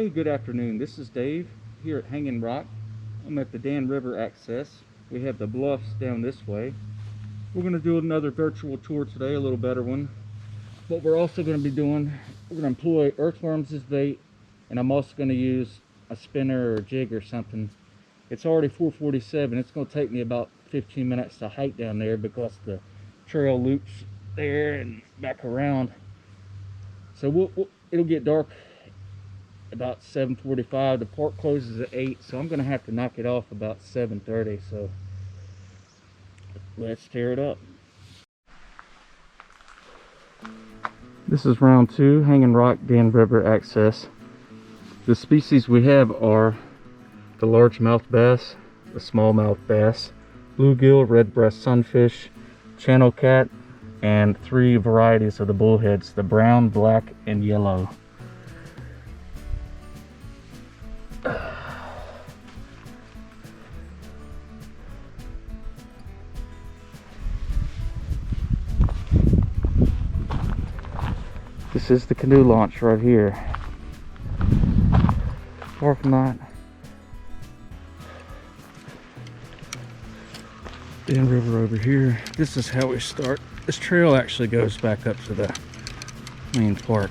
Hey, good afternoon. This is Dave here at Hanging Rock. I'm at the Dan River access. We have the Bluffs down this way. We're going to do another virtual tour today, a little better one. What we're also going to be doing, we're going to employ earthworms as bait, and I'm also going to use a spinner or a jig or something. It's already 4:47. It's going to take me about 15 minutes to hike down there because the trail loops there and back around. So it'll get dark about 7:45. The park closes at 8, so I'm gonna have to knock it off about 7:30. So let's tear it up. This is round 2, Hanging Rock Dan River access. The species we have are the largemouth bass, the smallmouth bass, bluegill, red-breast sunfish, channel cat, and 3 varieties of the bullheads: the brown, black, and yellow. This is the canoe launch right here. Parking lot. Dan River over here. This is how we start. This trail actually goes back up to the main park.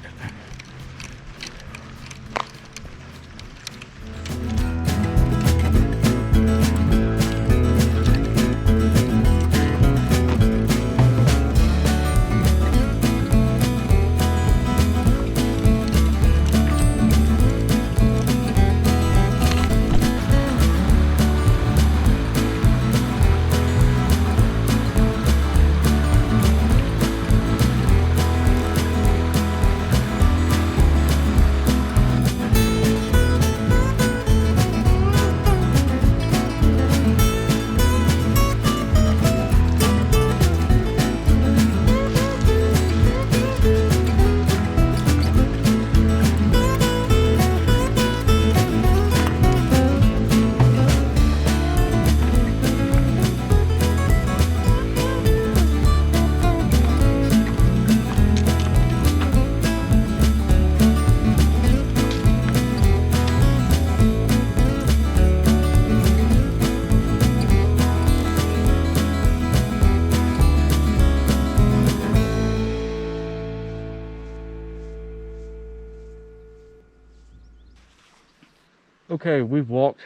Okay, we've walked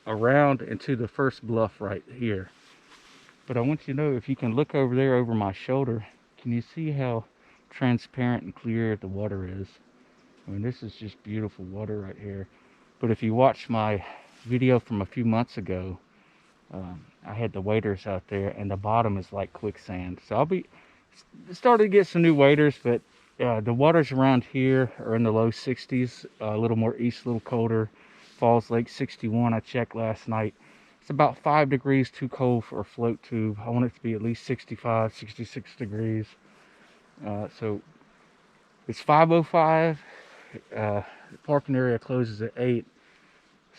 around into the first bluff right here. But I want you to know, if you can look over there over my shoulder, can you see how transparent and clear the water is? I mean, this is just beautiful water right here. But if you watch my video from a few months ago, I had the waders out there, and the bottom is like quicksand. So I'll be starting to get some new waders, but the waters around here are in the low 60s, a little more east, a little colder. Falls Lake 61, I checked last night. It's about 5 degrees too cold for a float tube. I want it to be at least 65, 66 degrees. So it's 5:05. The parking area closes at 8.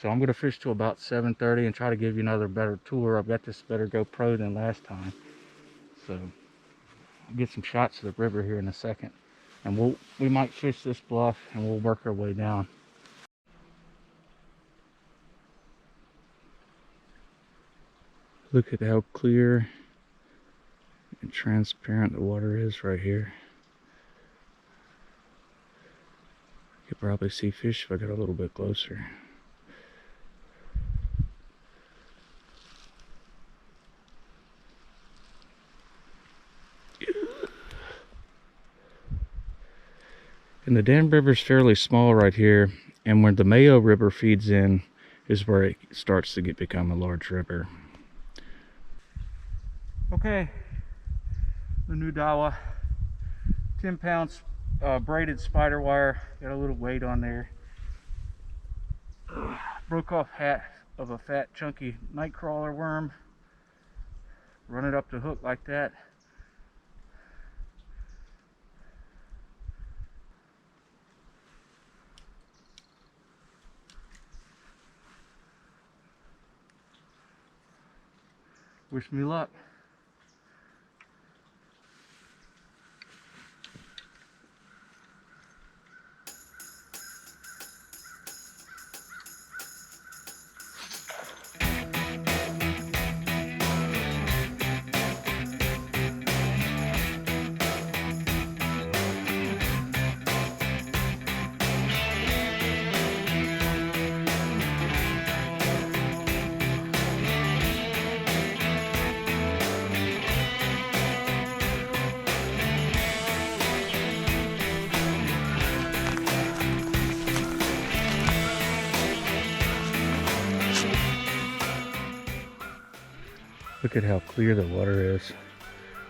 So I'm going to fish till about 7:30 and try to give you another better tour. I've got this better GoPro than last time. So I'll get some shots of the river here in a second. And we might fish this bluff and we'll work our way down. Look at how clear and transparent the water is right here. You could probably see fish if I got a little bit closer. And the Dan River is fairly small right here, and where the Mayo River feeds in is where it starts to become a large river. Okay, the new Dawa, 10 pounds braided spider wire, got a little weight on there. Broke off half of a fat chunky nightcrawler worm, run it up the hook like that. Wish me luck. Look at how clear the water is.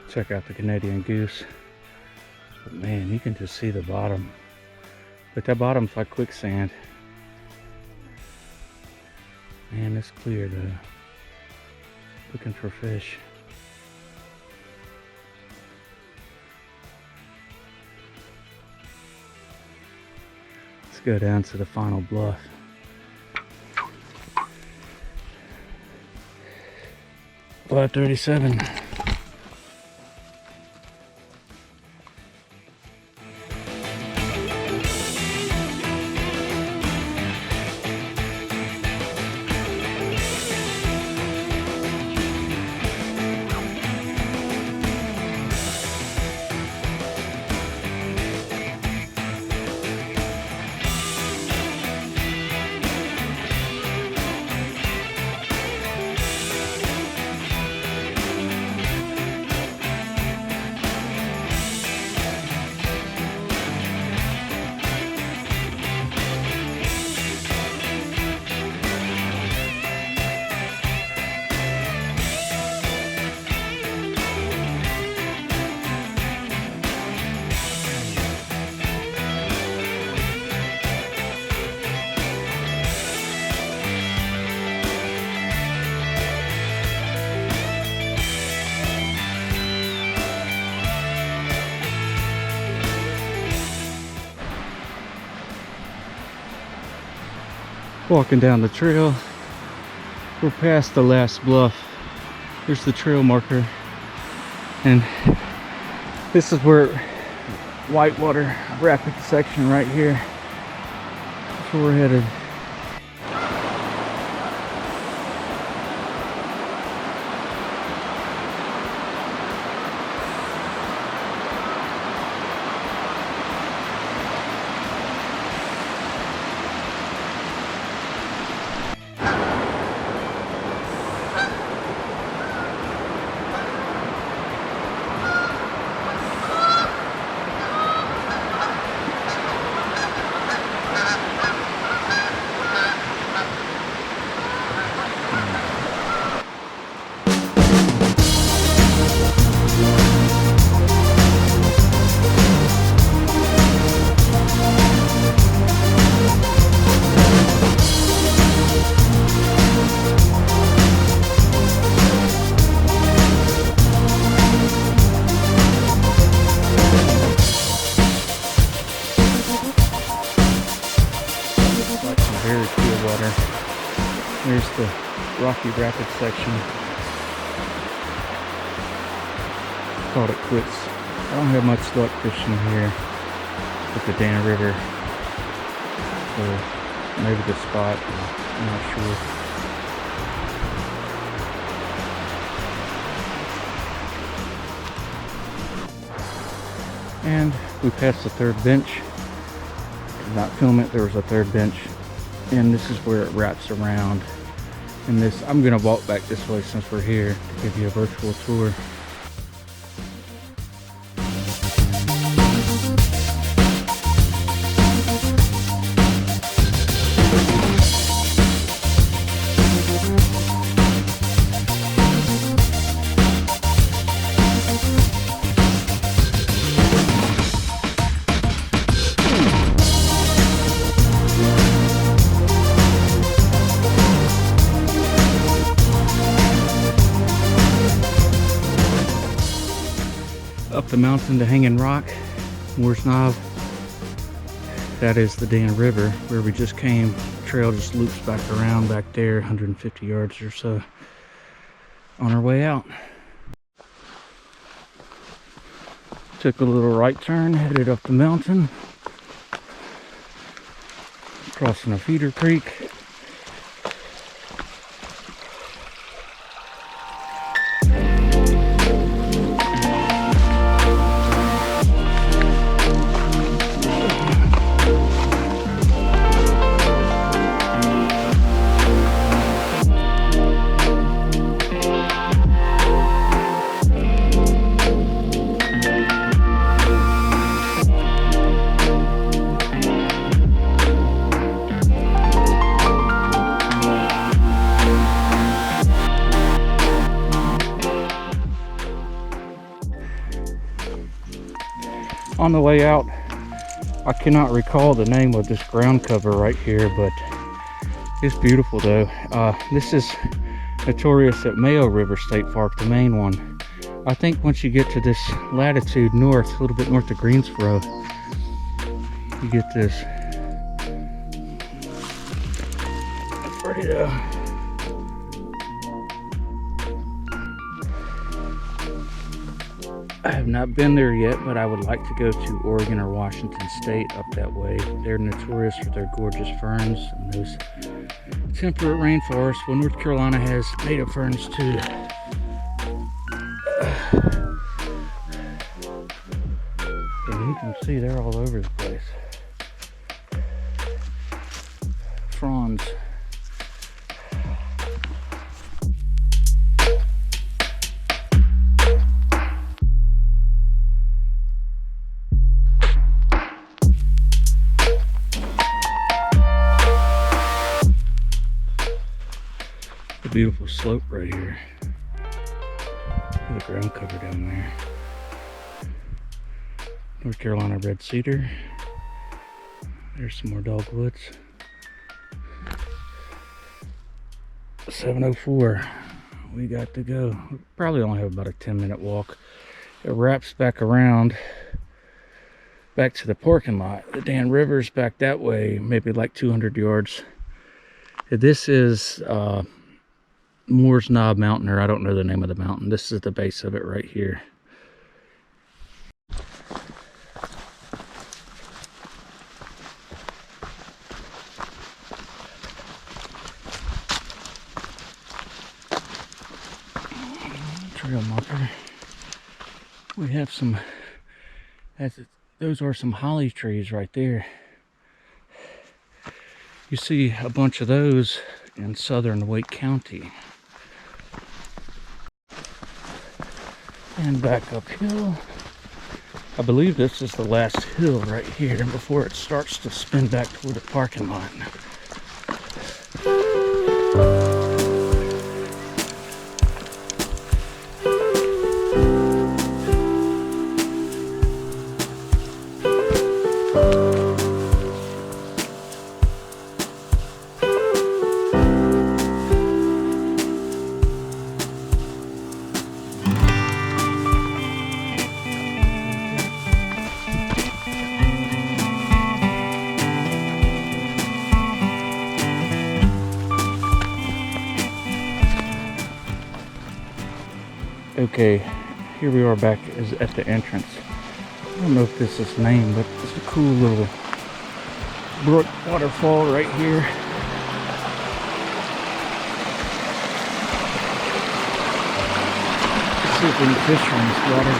Check out the Canadian goose. But man, you can just see the bottom. But that bottom's like quicksand. Man, it's clear though. Looking for fish. Let's go down to the final bluff. Bluff 37. Walking down the trail, we're past the last bluff. There's the trail marker, and this is where whitewater rapid section right here. That's where we're headed. Very clear water. There's the rocky rapid section. Called it quits. I don't have much luck fishing here with the Dan River. So maybe the spot, I'm not sure. And we passed the third bench. Did not film it, there was a third bench. And this is where it wraps around. And this, I'm gonna walk back this way since we're here to give you a virtual tour. Up the mountain to Hanging Rock, Moore's Knob. That is the Dan River where we just came. The trail just loops back around back there, 150 yards or so. On our way out. Took a little right turn, headed up the mountain. Crossing a feeder creek. on the way out, I cannot recall the name of this ground cover right here, but it's beautiful though. This is notorious at Mayo River State Park, the main one. I think once you get to this latitude north, a little bit north of Greensboro, you get this. It's pretty though. I have not been there yet, but I would like to go to Oregon or Washington State up that way. They're notorious for their gorgeous ferns and those temperate rainforests. Well, North Carolina has native ferns too. And you can see they're all over the place. Fronds. Beautiful slope right here. The ground cover down there. North Carolina red cedar. There's some more dogwoods. 7:04. We got to go. We probably only have about a 10-minute walk. It wraps back around back to the parking lot. The Dan River's back that way, maybe like 200 yards. This is Moore's Knob Mountain, or I don't know the name of the mountain. This is the base of it right here. Trail marker. We have some, those are some holly trees right there. You see a bunch of those in southern Wake County. And back uphill. I believe this is the last hill right here before it starts to spin back toward the parking lot. Okay, here we are back at the entrance. I don't know if this is named, but it's a cool little brook waterfall right here. Let's see if we can fish from this water.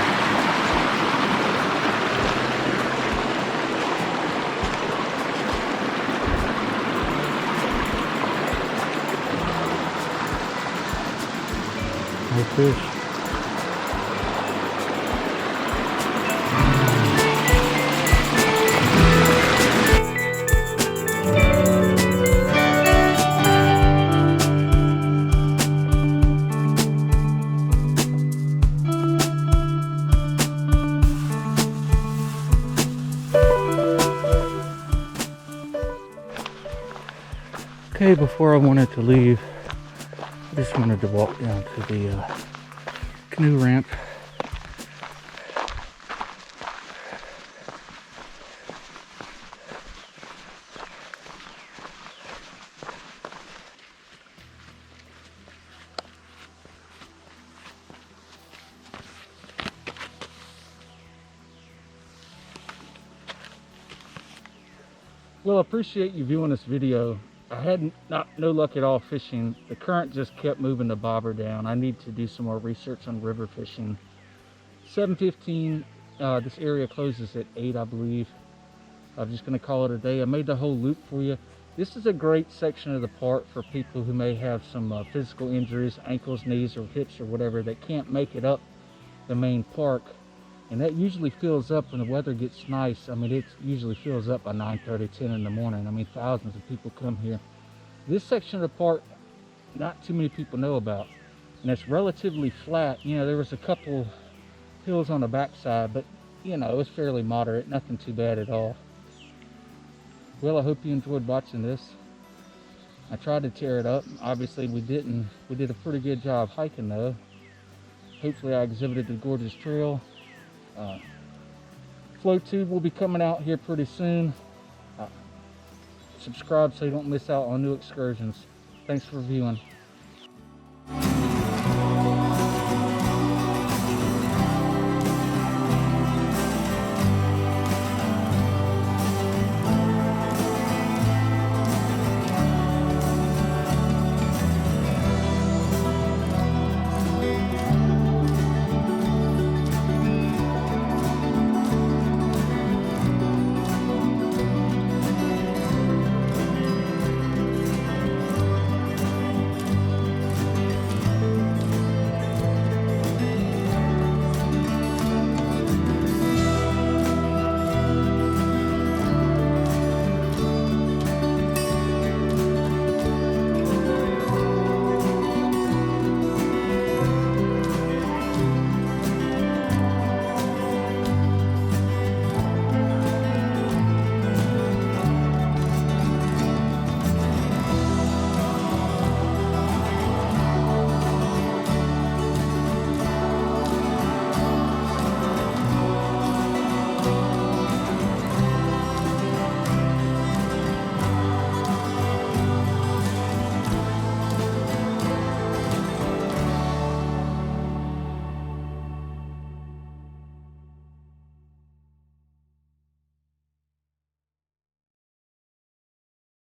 No fish. Okay, before I wanted to leave, I just wanted to walk down to the canoe ramp. Well, I appreciate you viewing this video. I had no luck at all fishing. The current just kept moving the bobber down. I need to do some more research on river fishing. 7:15, this area closes at 8, I believe. I'm just going to call it a day. I made the whole loop for you. This is a great section of the park for people who may have some physical injuries, ankles, knees, or hips, or whatever, that can't make it up the main park. And that usually fills up when the weather gets nice. I mean, it usually fills up by 9:30, 10 in the morning. I mean, thousands of people come here. This section of the park, not too many people know about. And it's relatively flat. You know, there was a couple hills on the backside, but you know, it was fairly moderate, nothing too bad at all. Well, I hope you enjoyed watching this. I tried to tear it up. Obviously we didn't. We did a pretty good job hiking though. Hopefully I exhibited the gorgeous trail. Float tube will be coming out here pretty soon. Subscribe so you don't miss out on new excursions. Thanks for viewing.